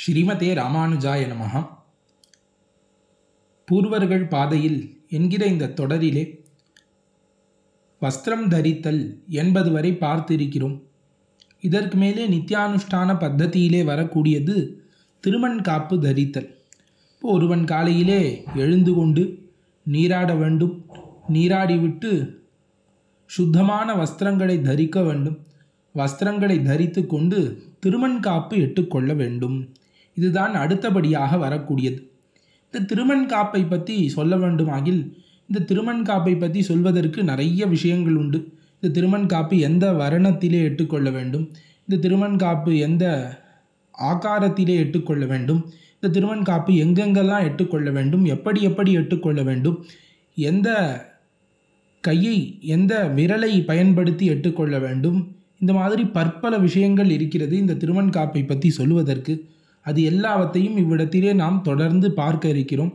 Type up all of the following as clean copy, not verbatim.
ஸ்ரீமதே ராமானுஜாய நமஹ. பூர்வர்கள் பாதையில் என்கிற இந்த தொடரிலே வஸ்திரம் தரித்தல் என்பது வரை பார்த்திருக்கிறோம். இதற்கு மேலே நித்தியானுஷ்டான பத்ததியிலே வரக்கூடியது திருமண் காப்பு தரித்தல். இப்போ ஒருவன் காலையிலே எழுந்து கொண்டு நீராட வேண்டும், நீராடிவிட்டு சுத்தமான வஸ்திரங்களை தரிக்க வேண்டும், வஸ்திரங்களை தரித்து கொண்டு திருமண் காப்பு எட்டுக்கொள்ள வேண்டும். இதுதான் அடுத்தபடியாக வரக்கூடியது. இந்த திருமண் காப்பை பற்றி சொல்ல வேண்டுமாகில், இந்த திருமண் காப்பை பற்றி சொல்வதற்கு நிறைய விஷயங்கள் உண்டு. இந்த திருமண் காப்பு எந்த வர்ணத்திலே எட்டுக்கொள்ள வேண்டும், இந்த திருமண் காப்பு எந்த ஆகாரத்திலே எட்டுக்கொள்ள வேண்டும், இந்த திருமண் காப்பு எங்கெங்கெல்லாம் எட்டுக்கொள்ள வேண்டும், எப்படி எப்படி எட்டுக்கொள்ள வேண்டும், எந்த கையை எந்த விரலை பயன்படுத்தி எட்டுக்கொள்ள வேண்டும், இந்த மாதிரி பற்பல விஷயங்கள் இருக்கிறது இந்த திருமண் காப்பை பற்றி சொல்வதற்கு. அது எல்லாவற்றையும் இவ்விடத்திலே நாம் தொடர்ந்து பார்க்க இருக்கிறோம்.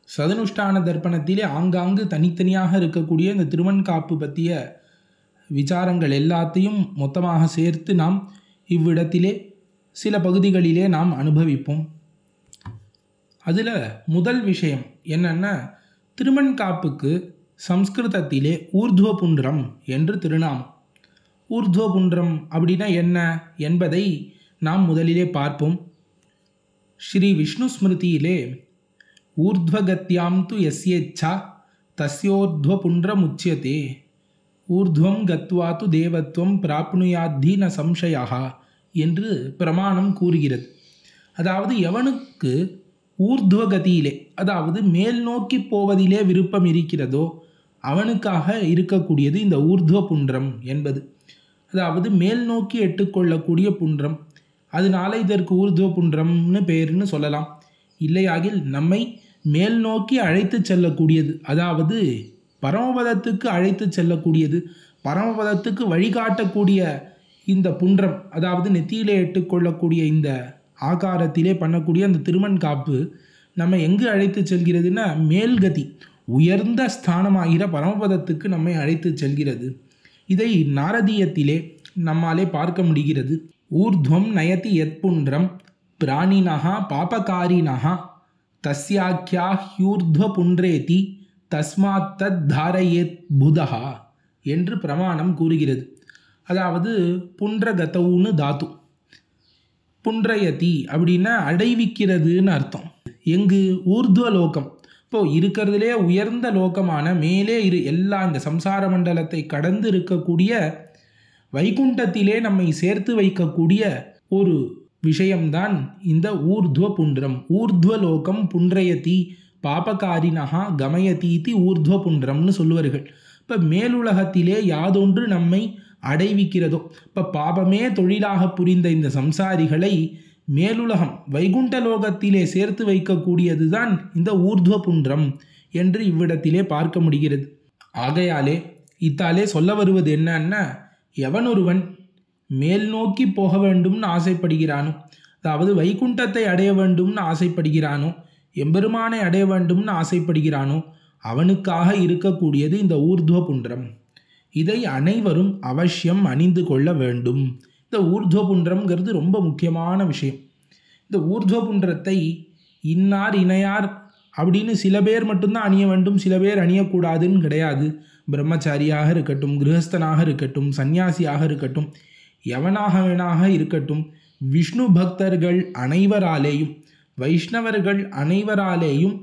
சதனுஷ்டான தர்ப்பணத்திலே ஆங்காங்கு தனித்தனியாக இருக்கக்கூடிய இந்த திருமண் காப்பு பற்றிய விசாரங்கள் எல்லாத்தையும் மொத்தமாக சேர்த்து நாம் இவ்விடத்திலே சில பகுதிகளிலே நாம் அனுபவிப்போம். அதில் முதல் விஷயம் என்னென்னா, திருமண் காப்புக்கு சம்ஸ்கிருதத்திலே ஊர்த்வபுண்ட்ரம் என்று திருநாமம். ஊர்த்வபுண்ட்ரம் அப்படின்னா என்ன என்பதை நாம் முதலிலே பார்ப்போம். ஸ்ரீ விஷ்ணு ஸ்மிருதியிலே ஊர்த்வகத்யாம் து யஸ்யேச்சா தஸ்யோர்த்வபுண்ட்ரம் உச்யதே ஊர்த்வம் கத்வா து தேவத்வம் பிராப்னுயாத்தி ந சம்சயா என்று பிரமாணம் கூறுகிறது. அதாவது எவனுக்கு ஊர்த்வகதியிலே, அதாவது மேல் நோக்கி போவதிலே விருப்பம் இருக்கிறதோ அவனுக்காக இருக்கக்கூடியது இந்த ஊர்த்வபுண்ட்ரம் என்பது. அதாவது மேல் நோக்கி எட்டுக்கொள்ளக்கூடிய புண்ட்ரம். அதனால இதற்கு ஊர்த்வபுண்ட்ரம்னு பேர்னு சொல்லலாம். இல்லையாகில் நம்மை மேல் நோக்கி அழைத்து செல்லக்கூடியது, அதாவது பரமபதத்துக்கு அழைத்து செல்லக்கூடியது, பரமபதத்துக்கு வழிகாட்டக்கூடிய இந்த புண்ட்ரம், அதாவது நெத்தியிலே எட்டுக்கொள்ளக்கூடிய இந்த ஆகாரத்திலே பண்ணக்கூடிய அந்த திருமண் காப்பு நம்ம எங்கு அழைத்து செல்கிறதுனா மேல்கதி, உயர்ந்த ஸ்தானமாகிற பரமபதத்துக்கு நம்மை அழைத்து செல்கிறது. இதை நாரதீயத்திலே நம்மாலே பார்க்க முடிகிறது. ஊர்த்வம் நயதி யத் புண்ட்ரம் பிராணினஹா பாபகாரினஹா தஸ்யாக்கியா ஹ்யூர்த்வ புண்ட்ரேதி தஸ்மாத் தத் தாரயேத் புதஹா என்று பிரமாணம் கூறுகிறது. அதாவது புண்ட்ரகதவுன்னு தாத்து, புண்ட்ரயதி அப்படின்னா அடைவிக்கிறதுன்னு அர்த்தம். எங்கு? ஊர்த்வலோகம். இப்போது இருக்கிறதுலே உயர்ந்த லோகமான மேலே எல்லா இந்த சம்சார மண்டலத்தை கடந்து இருக்கக்கூடிய வைகுண்டத்திலே நம்மை சேர்த்து வைக்கக்கூடிய ஒரு விஷயம்தான் இந்த ஊர்த்வ புண்ட்ரம். ஊர்த்வலோகம் புண்ட்ரயதி பாபகாரினஹா கமயதீதி ஊர்த்வ புண்ட்ரம்னு சொல்லுவார்கள். இப்போ மேலுலகத்திலே யாதொன்று நம்மை அடைவிக்கிறதோ, இப்போ பாபமே தொழிலாக புரிந்த இந்த சம்சாரிகளை மேலுலகம் வைகுண்ட லோகத்திலே சேர்த்து வைக்கக்கூடியது தான் இந்த ஊர்த்வ புண்ட்ரம் என்று இவ்விடத்திலே பார்க்க முடிகிறது. ஆகையாலே இத்தாலே சொல்ல வருவது என்னன்னா, எவனொருவன் மேல் நோக்கி போக வேண்டும்னு ஆசைப்படுகிறானோ, அதாவது வைகுண்டத்தை அடைய வேண்டும்னு ஆசைப்படுகிறானோ, எம்பெருமானை அடைய வேண்டும்னு ஆசைப்படுகிறானோ அவனுக்காக இருக்கக்கூடியது இந்த ஊர்த்வ புண்ட்ரம். இதை அனைவரும் அவசியம் அணிந்து கொள்ள வேண்டும். இந்த ஊர்த்வ புண்ட்ரம்ங்கிறது ரொம்ப முக்கியமான விஷயம். இந்த ஊர்த்வ புண்ட்ரத்தை இன்னார் இணையார் அப்படின்னு சில பேர் மட்டும்தான் அணிய வேண்டும், சில பேர் அணியக்கூடாதுன்னு கிடையாது. பிரம்மச்சாரியாக இருக்கட்டும், கிரகஸ்தனாக இருக்கட்டும், சந்நியாசியாக இருக்கட்டும், எவனாக வேணாக இருக்கட்டும், விஷ்ணு பக்தர்கள் அனைவராலேயும் வைஷ்ணவர்கள் அனைவராலேயும்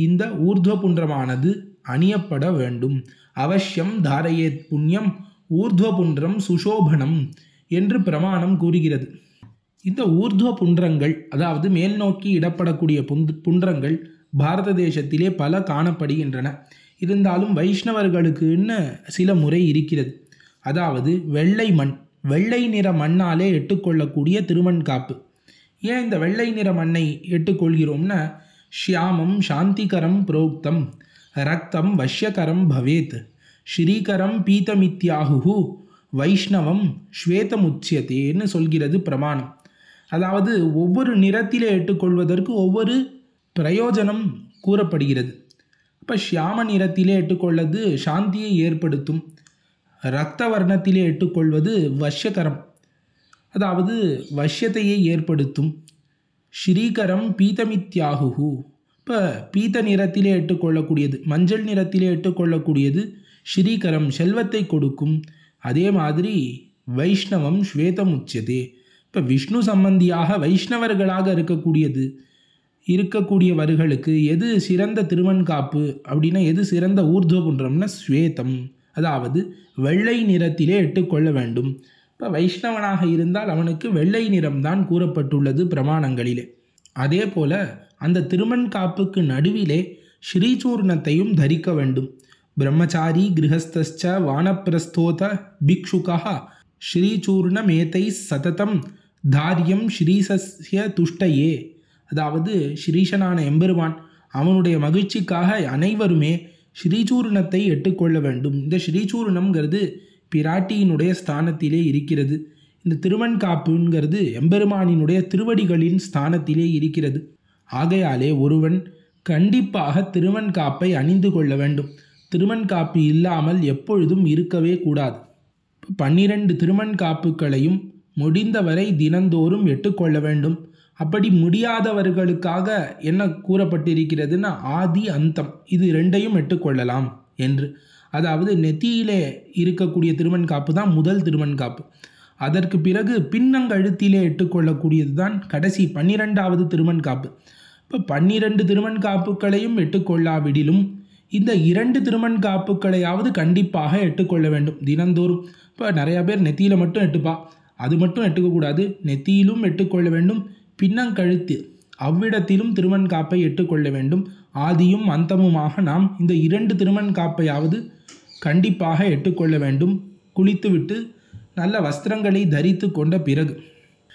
இந்த ஊர்த்வ புண்ட்ரமானது அணியப்பட வேண்டும். அவசியம் தாரயேத் புண்ணியம் ஊர்த்வ புண்ட்ரம் சுஷோபனம் என்று பிரமாணம் கூறுகிறது. இந்த ஊர்த்வ புண்ட்ரங்கள், அதாவது மேல் நோக்கி இடப்படக்கூடிய புண்ட்ரங்கள் பாரத தேசத்திலே பல காணப்படுகின்றன. இருந்தாலும் வைஷ்ணவர்களுக்குன்னு சில முறை இருக்கிறது. அதாவது வெள்ளை மண், வெள்ளை நிற மண்ணாலே எட்டுக்கொள்ளக்கூடிய திருமண் காப்பு. ஏன் இந்த வெள்ளை நிற மண்ணை எட்டுக்கொள்கிறோம்னா, ஷியாமம் சாந்திகரம் புரோக்தம் ரக்தம் வஷ்யகரம் பவேத் ஸ்ரீகரம் பீதமித்யாஹு வைஷ்ணவம் ஸ்வேதமுச்சியத்தேன்னு சொல்கிறது பிரமாணம். அதாவது ஒவ்வொரு நிறத்திலே எட்டுக்கொள்வதற்கு ஒவ்வொரு பிரயோஜனம் கூறப்படுகிறது. இப்போ ஷியாம நிறத்திலே எட்டுக்கொள்வது சாந்தியை ஏற்படுத்தும், இரத்த வர்ணத்திலே எட்டுக்கொள்வது வஷ்யகரம், அதாவது வஷ்யத்தையை ஏற்படுத்தும், ஸ்ரீகரம் பீதமித்யாகுஹு. இப்போ பீத்த நிறத்திலே இட்டுக்கொள்ளக்கூடியது, மஞ்சள் நிறத்திலே இட்டுக்கொள்ளக்கூடியது ஸ்ரீகரம், செல்வத்தை கொடுக்கும். அதே மாதிரி வைஷ்ணவம் ஸ்வேதம் உச்சதே. இப்போ விஷ்ணு சம்பந்தியாக வைஷ்ணவர்களாக இருக்கக்கூடியவர்களுக்கு எது சிறந்த திருவன்காப்பு அப்படின்னா, எது சிறந்த ஊர்துவபுன்றம்னா ஸ்வேதம், அதாவது வெள்ளை நிறத்திலே இட்டுக்கொள்ள வேண்டும். இப்போ வைஷ்ணவனாக இருந்தால் அவனுக்கு வெள்ளை நிறம்தான் கூறப்பட்டுள்ளது பிரமாணங்களிலே. அதே போல அந்த திருமண்காப்புக்கு நடுவிலே ஸ்ரீசூர்ணத்தையும் தரிக்க வேண்டும். பிரம்மச்சாரி கிரகஸ்தஸ்ச வானப்பிரஸ்தோத பிக்ஷுகா ஸ்ரீசூர்ணமேதை சததம் தாரியம் ஸ்ரீசஸ்ய துஷ்டையே. அதாவது ஸ்ரீசனான எம்பெருமான் அவனுடைய மகிழ்ச்சிக்காக அனைவருமே ஸ்ரீசூர்ணத்தை எட்டுக்கொள்ள வேண்டும். இந்த ஸ்ரீசூர்ணம்ங்கிறது பிராட்டியினுடைய ஸ்தானத்திலே இருக்கிறது. இந்த திருவன்காப்புங்கிறது எம்பெருமானினுடைய திருவடிகளின் ஸ்தானத்திலே இருக்கிறது. ஆகையாலே ஒருவன் கண்டிப்பாக திருவன்காப்பை அணிந்து கொள்ள வேண்டும். திருவன்காப்பு இல்லாமல் எப்பொழுதும் இருக்கவே கூடாது. 12 திருவன்காப்புகளையும் முடிந்தவரை தினந்தோறும் எட்டுக்கொள்ள வேண்டும். அப்படி முடியாதவர்களுக்காக என்ன கூறப்பட்டிருக்கிறதுனா ஆதி அந்தம் இது ரெண்டையும் எட்டுக்கொள்ளலாம் என்று. அதாவது நெத்தியிலே இருக்கக்கூடிய திருவன்காப்பு தான் முதல் திருவன்காப்பு. அதற்கு பிறகு பின்னங்கழுத்திலே எட்டுக்கொள்ளக்கூடியது தான் கடைசி 12வது திருவன்காப்பு. இப்போ 12 திருவன்காப்புகளையும் எட்டுக்கொள்ளாவிடிலும் இந்த 2 திருவன்காப்புகளையாவது கண்டிப்பாக எட்டுக்கொள்ள வேண்டும் தினந்தோறும். இப்போ நிறையா பேர் நெத்தியில் மட்டும் எட்டுப்பா, அது மட்டும் எட்டுக்கக்கூடாது. நெத்தியிலும் எட்டுக்கொள்ள வேண்டும், பின்னங்கழுத்து அவ்விடத்திலும் திருவன்காப்பை எட்டுக்கொள்ள வேண்டும். ஆதியும் அந்தமுமாக நாம் இந்த 2 திருவன்காப்பையாவது கண்டிப்பாக எட்டுக்கொள்ள வேண்டும். குளித்துவிட்டு நல்ல வஸ்திரங்களை தரித்து கொண்ட பிறகு.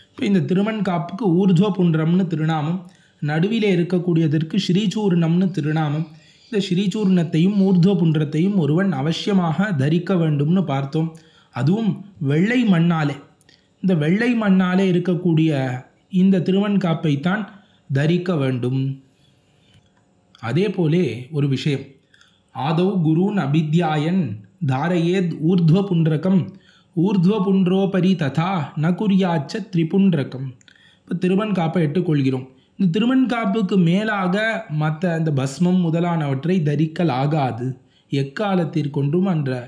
இப்போ இந்த திருவன்காப்புக்கு ஊர்துவ புன்றம்னு திருநாமம், நடுவிலே இருக்கக்கூடியதற்கு ஸ்ரீசூர்ணம்னு திருநாமம். இந்த ஸ்ரீசூர்ணத்தையும் ஊர்துவ புன்றத்தையும் ஒருவன் அவசியமாக தரிக்க வேண்டும்னு பார்த்தோம். அதுவும் வெள்ளை மண்ணாலே, இந்த வெள்ளை மண்ணாலே இருக்கக்கூடிய இந்த திருவன்காப்பைத்தான் தரிக்க வேண்டும். அதே போலே ஒரு விஷயம், ஆதௌ குருன் அபித்யாயன் தாரயேத் ஊர்துவ புன்றகம் ஊர்துவ புன்றோபரி ததா ந குறியாச்ச திரிபுன்றகம். இப்போ திருவன்காப்பை எட்டுக்கொள்கிறோம். இந்த திருவன்காப்புக்கு மேலாக மற்ற அந்த பஸ்மம் முதலானவற்றை தரிக்கல் ஆகாது. எக்காலத்திற்கொன்றும் அந்த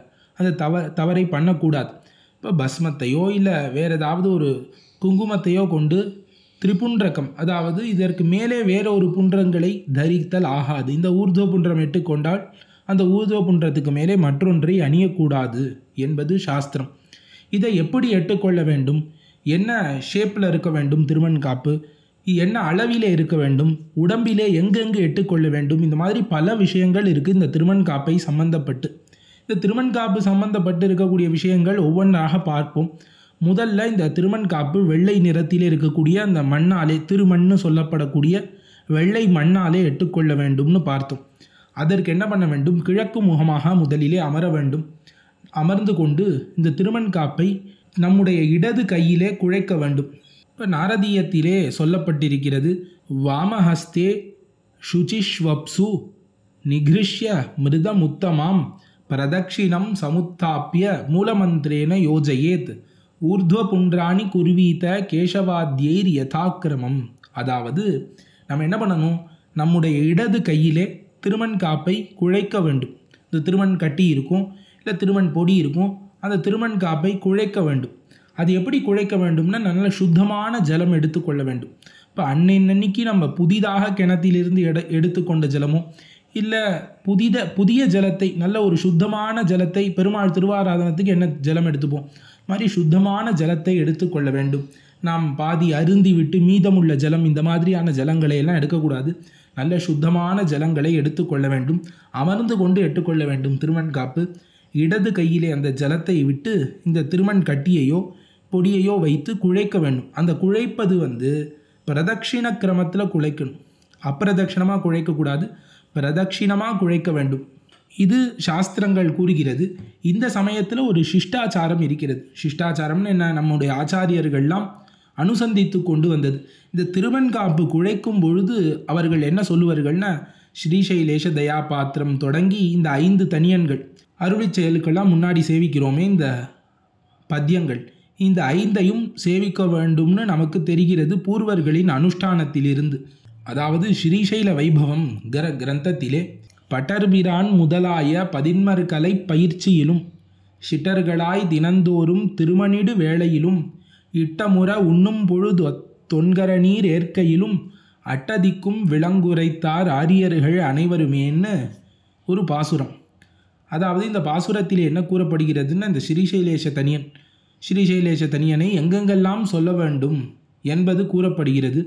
தவறை பண்ணக்கூடாது. இப்போ பஸ்மத்தையோ இல்லை வேறு ஏதாவது ஒரு குங்குமத்தையோ கொண்டு திரிபுன்றகம், அதாவது இதற்கு மேலே வேற ஒரு புன்றங்களை தரித்தல் ஆகாது. இந்த ஊர்துவ புன்றம் எட்டுக்கொண்டால் அந்த ஊர்துவ புன்றத்துக்கு மேலே மற்றொன்றை அணியக்கூடாது என்பது சாஸ்திரம். இதை எப்படி எட்டுக்கொள்ள வேண்டும், என்ன ஷேப்பில் இருக்க வேண்டும் திருவன்காப்பு, என்ன அளவிலே இருக்க வேண்டும், உடம்பிலே எங்கெங்கு எட்டுக்கொள்ள வேண்டும், இந்த மாதிரி பல விஷயங்கள் இருக்குது இந்த திருவன்காப்பை சம்பந்தப்பட்டு. இந்த திருவன்காப்பு சம்பந்தப்பட்டு இருக்கக்கூடிய விஷயங்கள் ஒவ்வொன்றாக பார்ப்போம். முதல்ல இந்த திருவன்காப்பு வெள்ளை நிறத்திலே இருக்கக்கூடிய அந்த மண்ணாலே, திருமண்ணு சொல்லப்படக்கூடிய வெள்ளை மண்ணாலே எட்டுக்கொள்ள வேண்டும்னு பார்த்தோம். அதற்கு என்ன பண்ண வேண்டும், கிழக்கு முகமாக முதலிலே அமர வேண்டும். அமர்ந்து கொண்டு இந்த திருவன்காப்பை நம்முடைய இடது கையிலே குழைக்க வேண்டும். இப்போ நாரதீயத்திலே சொல்லப்பட்டிருக்கிறது, வாமஹஸ்தே சுச்சிஷ்வப்சு நிகிருஷ்ய மிருதமுத்தமாம் பிரதக்ஷிணம் சமுத்தாப்பிய மூலமந்திரேன யோஜயேத் ஊர்துவ புன்றாணி குர்வீத கேசவாத்யைர் யதாக்கிரமம். அதாவது நம்ம என்ன பண்ணணும், நம்முடைய இடது கையிலே திருவன்காப்பை குழைக்க வேண்டும். இந்த திருவன் கட்டி இருக்கும், இல்லை திருவன் பொடி இருக்கும், அந்த திருவன்காப்பை குழைக்க வேண்டும். அது எப்படி குழைக்க வேண்டும்னா, நல்ல சுத்தமான ஜலம் எடுத்துக்கொள்ள வேண்டும். இப்போ அன்னைக்கு நம்ம புதிதாக கிணத்திலிருந்து எடுத்துக்கொண்ட ஜலமோ இல்லை புதிய ஜலத்தை, நல்ல ஒரு சுத்தமான ஜலத்தை, பெருமாள் திருவாராதனத்துக்கு என்ன ஜலம் எடுத்துப்போம், மாதிரி சுத்தமான ஜலத்தை எடுத்துக்கொள்ள வேண்டும். நாம் பாதி அருந்தி விட்டு மீதமுள்ள ஜலம், இந்த மாதிரியான ஜலங்களை எல்லாம் எடுக்கக்கூடாது. நல்ல சுத்தமான ஜலங்களை எடுத்துக்கொள்ள வேண்டும். அமர்ந்து கொண்டு எடுத்துக்கொள்ள வேண்டும் திருவன்காப்பு. இடது கையிலே அந்த ஜலத்தை விட்டு இந்த திருமண் கட்டியையோ பொடியையோ வைத்து குழைக்க வேண்டும். அந்த குழைப்பது பிரதட்சிண கிரமத்தில் குழைக்கணும். அப்பிரதட்சிணமாக குழைக்கக்கூடாது, பிரதட்சிணமாக குழைக்க வேண்டும். இது சாஸ்திரங்கள் கூறுகிறது. இந்த சமயத்தில் ஒரு சிஷ்டாச்சாரம் இருக்கிறது. சிஷ்டாச்சாரம்னு என்ன, நம்முடைய ஆச்சாரியர்கள்லாம் அனுசந்தித்து கொண்டு வந்தது. இந்த திருவன்காப்பு குழைக்கும் பொழுது அவர்கள் என்ன சொல்லுவார்கள்னா, ஸ்ரீசைலேஷ தயா பாத்திரம் தொடங்கி இந்த 5 தனியன்கள் அருளி செயலுக்கெல்லாம் முன்னாடி சேவிக்கிறோமே இந்த பத்தியங்கள், இந்த 5ஐயும் சேவிக்க வேண்டும்னு நமக்கு தெரிகிறது பூர்வர்களின் அனுஷ்டானத்திலிருந்து. அதாவது ஸ்ரீசைல வைபவம் கிரந்தத்திலே பட்டர்பிரான் முதலாய 11 கலை பயிற்சியிலும் ஷிட்டர்களாய் தினந்தோறும் திருமணிடு வேளையிலும் இட்டமுற உண்ணும் பொழுது தொன்கர நீர் ஏற்கையிலும் அட்டதிக்கும் விலங்குரைத்தார் ஆரியர்கள் அனைவருமேன்னு ஒரு பாசுரம். அதாவது இந்த பாசுரத்தில் என்ன கூறப்படுகிறதுன்னு, இந்த ஸ்ரீசைலேஷ தனியனை எங்கெங்கெல்லாம் சொல்ல வேண்டும் என்பது கூறப்படுகிறது.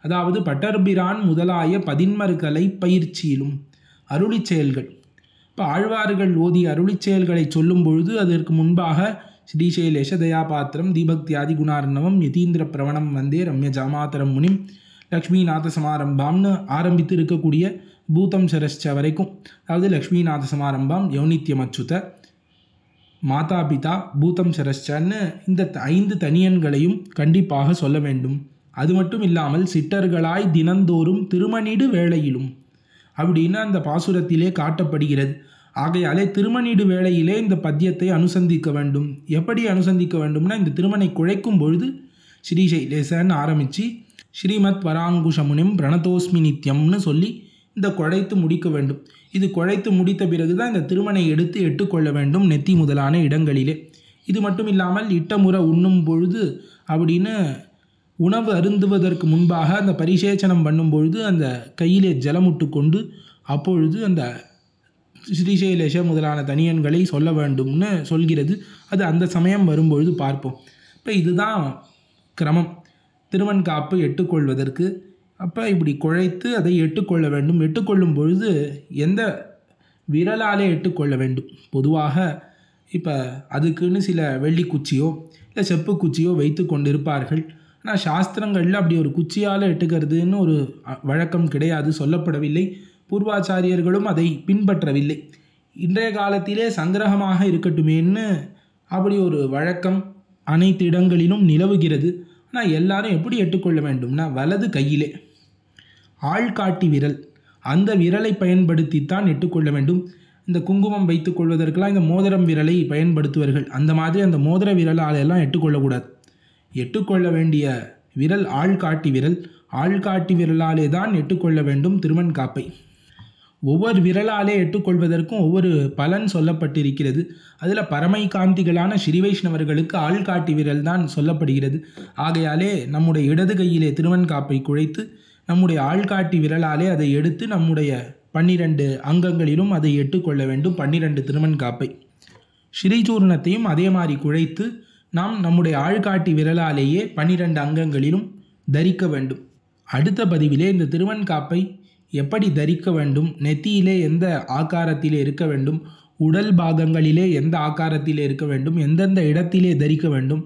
அதாவது பட்டர்பிரான் முதலாய 11 கலை பயிற்சியிலும் அருளிச் செயல்கள். இப்போ ஆழ்வார்கள் ஓதிய அருளிச் செயல்களை சொல்லும் பொழுது அதற்கு முன்பாக ஸ்ரீசைலேஷ தயாபாத்திரம் தீபக்தியாதி குணார்ணவம் யதீந்திர பிரவணம் வந்தே ரம்ய ஜாமாதரம் முனிம் லக்ஷ்மிநாத சமாரம்பாம்னு ஆரம்பித்து இருக்கக்கூடிய பூதம் சரஸ்ச வரைக்கும், அதாவது லக்ஷ்மிநாத சமாரம்பாம் யௌனித்யம் அச்சுத மாதா பிதா பூதம் சரஸ்சன்னு இந்த 5 தனியன்களையும் கண்டிப்பாக சொல்ல வேண்டும். அது மட்டும் இல்லாமல் சிட்டர்களாய் தினந்தோறும் திருமணிடு வேளையிலும் அப்படின்னு அந்த பாசுரத்திலே காட்டப்படுகிறது. ஆகையாலே திருமணிடு வேளையிலே இந்த பத்தியத்தை அனுசந்திக்க வேண்டும். எப்படி அனுசந்திக்க வேண்டும்னா, இந்த திருமணை குழைக்கும் பொழுது ஸ்ரீசைலேசன்னு ஆரம்பித்து ஸ்ரீமத் வராங்குஷமுனிம் பிரணதோஸ்மி நித்யம்னு சொல்லி இந்த குழைத்து முடிக்க வேண்டும். இது குழைத்து முடித்த பிறகு தான் இந்த திருமணை எடுத்து எட்டுக்கொள்ள வேண்டும் நெத்தி முதலான இடங்களிலே. இது மட்டும் இல்லாமல் இட்டமுறை உண்ணும் பொழுது அப்படின்னு உணவு அருந்துவதற்கு முன்பாக அந்த பரிசேச்சனம் பண்ணும்பொழுது அந்த கையிலே ஜலமுட்டு கொண்டு அப்பொழுது அந்த ஸ்ரீசைலேஷ முதலான தனியன்களை சொல்ல வேண்டும்னு சொல்கிறது. அது அந்த சமயம் வரும்பொழுது பார்ப்போம். இப்போ இதுதான் கிரமம் திருவன்காப்பு எட்டுக்கொள்வதற்கு. அப்போ இப்படி குழைத்து அதை எட்டுக்கொள்ள வேண்டும். எட்டுக்கொள்ளும் பொழுது எந்த விரலாலே எட்டுக்கொள்ள வேண்டும். பொதுவாக இப்போ அதுக்குன்னு சில வெள்ளி குச்சியோ இல்லை செப்பு குச்சியோ வைத்து கொண்டிருப்பார்கள். ஆனால் சாஸ்திரங்களில் அப்படி ஒரு குச்சியால் எட்டுக்கிறதுன்னு ஒரு வழக்கம் கிடையாது, சொல்லப்படவில்லை. பூர்வாச்சாரியர்களும் அதை பின்பற்றவில்லை. இன்றைய காலத்திலே சங்கிரகமாக இருக்கட்டுமேன்னு அப்படி ஒரு வழக்கம் அனைத்து இடங்களிலும் நிலவுகிறது. ஆனால் எல்லாரும் எப்படி எட்டுக்கொள்ள வேண்டும்னா, வலது கையிலே ஆள்காட்டி விரல், அந்த விரலை பயன்படுத்தித்தான் எட்டுக்கொள்ள வேண்டும். இந்த குங்குமம் வைத்து கொள்வதற்கெல்லாம் இந்த மோதிரம் விரலை பயன்படுத்துவார்கள். அந்த மாதிரி அந்த மோதிர விரலாலெல்லாம் எட்டுக்கொள்ளக்கூடாது. எட்டுக்கொள்ள வேண்டிய விரல் ஆள்காட்டி விரல். ஆள்காட்டி விரலாலே தான் எட்டுக்கொள்ள வேண்டும் திருவன்காப்பை. ஒவ்வொரு விரலாலே எட்டுக்கொள்வதற்கும் ஒவ்வொரு பலன் சொல்லப்பட்டிருக்கிறது. அதில் பரமை காந்திகளான ஸ்ரீ வைஷ்ணவர்களுக்கு ஆள்காட்டி விரல் தான் சொல்லப்படுகிறது. ஆகையாலே நம்முடைய இடது கையிலே திருவன்காப்பை குழைத்து நம்முடைய ஆள்காட்டி விரலாலே அதை எடுத்து நம்முடைய 12 அங்கங்களிலும் அதை எட்டுக்கொள்ள வேண்டும். 12 திருவன்காப்பை. ஸ்ரீசூர்ணத்தையும் அதே மாதிரி குழைத்து நாம் நம்முடைய ஆள்காட்டி விரலாலேயே 12 அங்கங்களிலும் தரிக்க வேண்டும். அடுத்த பதிவிலே இந்த திருவன்காப்பை எப்படி தரிக்க வேண்டும், நெத்தியிலே எந்த ஆகாரத்திலே இருக்க வேண்டும், உடல் பாகங்களிலே எந்த ஆகாரத்திலே இருக்க வேண்டும், எந்தெந்த இடத்திலே தரிக்க வேண்டும்,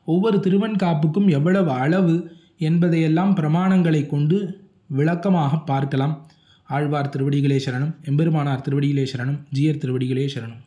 ஒவ்வொரு திருவன்காப்புக்கும் எவ்வளவு அளவு என்பதையெல்லாம் பிரமாணங்களை கொண்டு விளக்கமாக பார்க்கலாம். ஆழ்வார் திருவடிகளே சரணம். எம்பெருமானார் திருவடிகளே சரணம். ஜீயர் திருவடிகளே சரணம்.